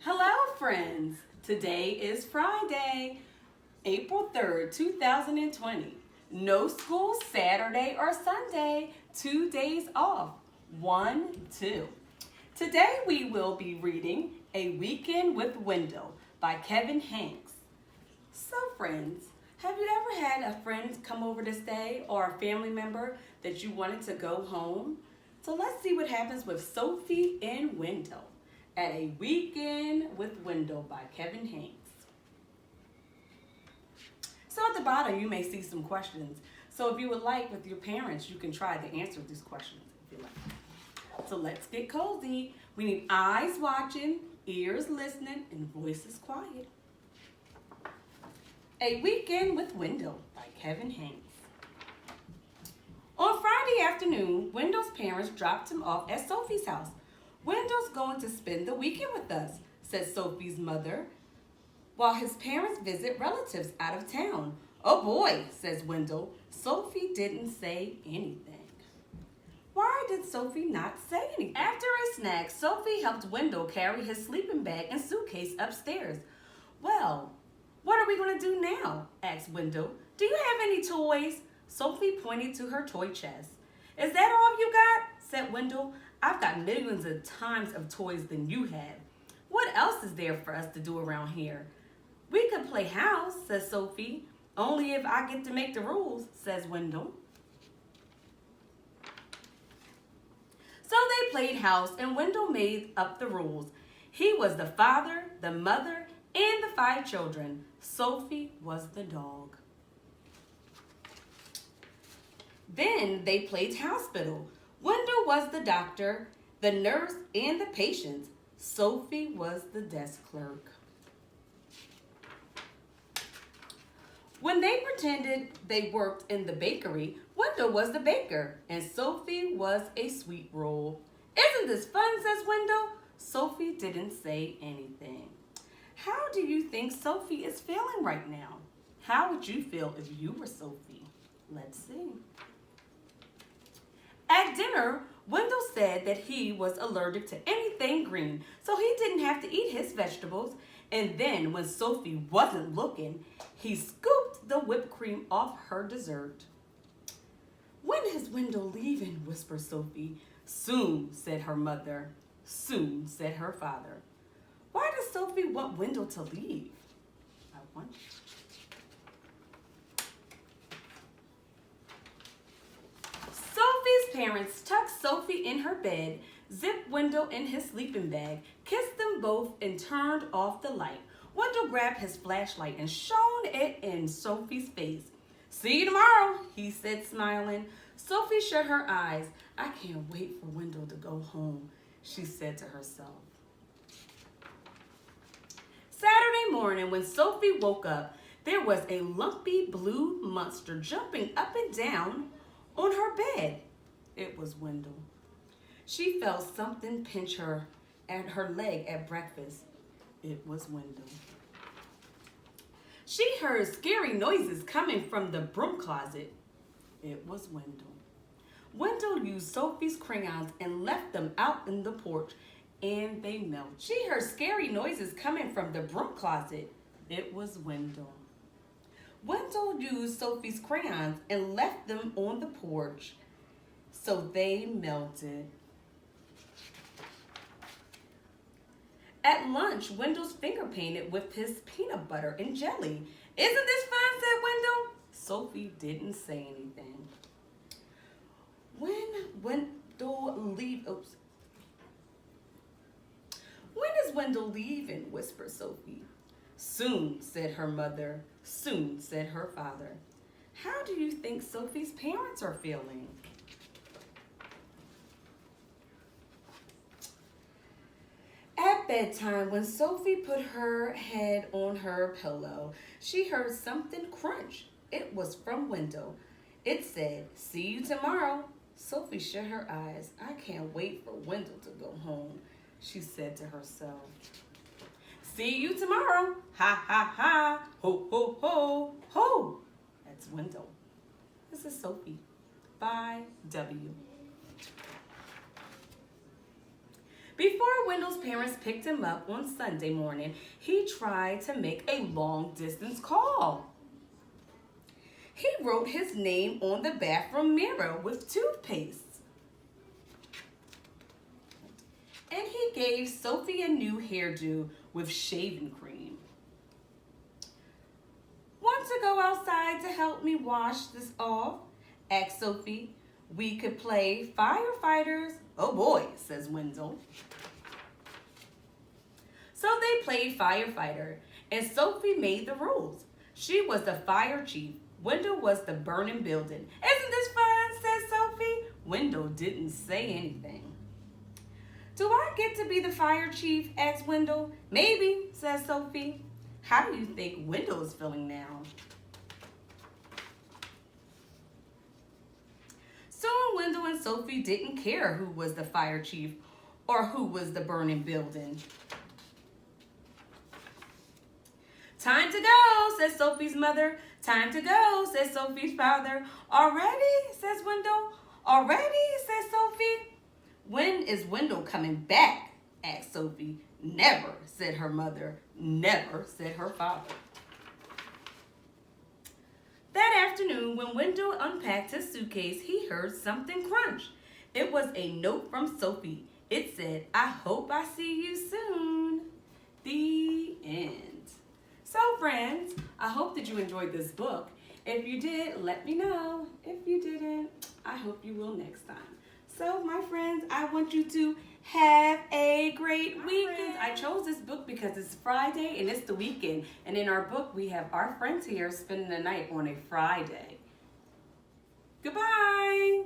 Hello, friends. Today is Friday, April 3rd, 2020. No school Saturday or Sunday. 2 days off. 1, 2. Today we will be reading A Weekend with Wendell by Kevin Hanks. So, friends, have you ever had a friend come over to stay or a family member that you wanted to go home? So let's see what happens with Sophie and Wendell at A Weekend with Wendell by Kevin Hanks. So at the bottom you may see some questions. So if you would like with your parents, you can try to answer these questions if you like. So let's get cozy. We need eyes watching, ears listening, and voices quiet. A Weekend with Wendell by Kevin Hanks. On Friday afternoon, Wendell's parents dropped him off at Sophie's house. Wendell's going to spend the weekend with us, said Sophie's mother, while his parents visit relatives out of town. Oh boy, says Wendell. Sophie didn't say anything. Why did Sophie not say anything? After a snack, Sophie helped Wendell carry his sleeping bag and suitcase upstairs. Well, what are we going to do now? Asked Wendell. Do you have any toys? Sophie pointed to her toy chest. Is that all you got? Said Wendell. I've got millions of times of toys than you have. What else is there for us to do around here? We could play house, says Sophie. Only if I get to make the rules, says Wendell. So they played house and Wendell made up the rules. He was the father, the mother, and the 5 children. Sophie was the dog. Then they played hospital. Wendell was the doctor, the nurse, and the patient. Sophie was the desk clerk. When they pretended they worked in the bakery, Wendell was the baker, and Sophie was a sweet roll. Isn't this fun, says Wendell. Sophie didn't say anything. How do you think Sophie is feeling right now? How would you feel if you were Sophie? Let's see. At dinner, Wendell said that he was allergic to anything green, so he didn't have to eat his vegetables. And then, when Sophie wasn't looking, he scooped the whipped cream off her dessert. When is Wendell leaving? Whispered Sophie. Soon, said her mother. Soon, said her father. Why does Sophie want Wendell to leave? I wonder. Sophie's parents tucked Sophie in her bed, zipped Wendell in his sleeping bag, kissed them both, and turned off the light. Wendell grabbed his flashlight and shone it in Sophie's face. See you tomorrow, he said, smiling. Sophie shut her eyes. I can't wait for Wendell to go home, she said to herself. Saturday morning, when Sophie woke up, there was a lumpy blue monster jumping up and down on her bed. It was Wendell. She felt something pinch her at her leg at breakfast. It was Wendell. She heard scary noises coming from the broom closet. It was Wendell. Wendell used Sophie's crayons and left them out in the porch, and they melted. She heard scary noises coming from the broom closet. It was Wendell. Wendell used Sophie's crayons and left them on the porch, so they melted. At lunch, Wendell's finger painted with his peanut butter and jelly. Isn't this fun, said Wendell. Sophie didn't say anything. When is Wendell leaving? Whispered Sophie. Soon, said her mother. Soon, said her father. How do you think Sophie's parents are feeling? At bedtime, when Sophie put her head on her pillow, she heard something crunch. It was from Wendell. It said, see you tomorrow. Sophie shut her eyes. I can't wait for Wendell to go home, she said to herself. See you tomorrow. Ha, ha, ha. Ho, ho, ho, ho. That's Wendell. This is Sophie by W. Before Wendell's parents picked him up on Sunday morning, he tried to make a long-distance call. He wrote his name on the bathroom mirror with toothpaste. And he gave Sophie a new hairdo with shaving cream. Want to go outside to help me wash this off? Asked Sophie. We could play firefighters. Oh boy, says Wendell. So they played firefighter, and Sophie made the rules. She was the fire chief. Wendell was the burning building. Isn't this fun, says Sophie. Wendell didn't say anything. Do I get to be the fire chief, asked Wendell. Maybe, says Sophie. How do you think Wendell is feeling now? Soon Wendell and Sophie didn't care who was the fire chief or who was the burning building. Time to go, says Sophie's mother. Time to go, says Sophie's father. Already, says Wendell. Already, says Sophie. When is Wendell coming back? Asked Sophie. Never, said her mother. Never, said her father. That afternoon, when Wendell unpacked his suitcase, he heard something crunch. It was a note from Sophie. It said, I hope I see you soon. The end. So friends, I hope that you enjoyed this book. If you did, let me know. If you didn't, I hope you will next time. So my friends, I want you to have a great weekend. I chose this book because it's Friday and it's the weekend. And in our book, we have our friends here spending the night on a Friday. Goodbye.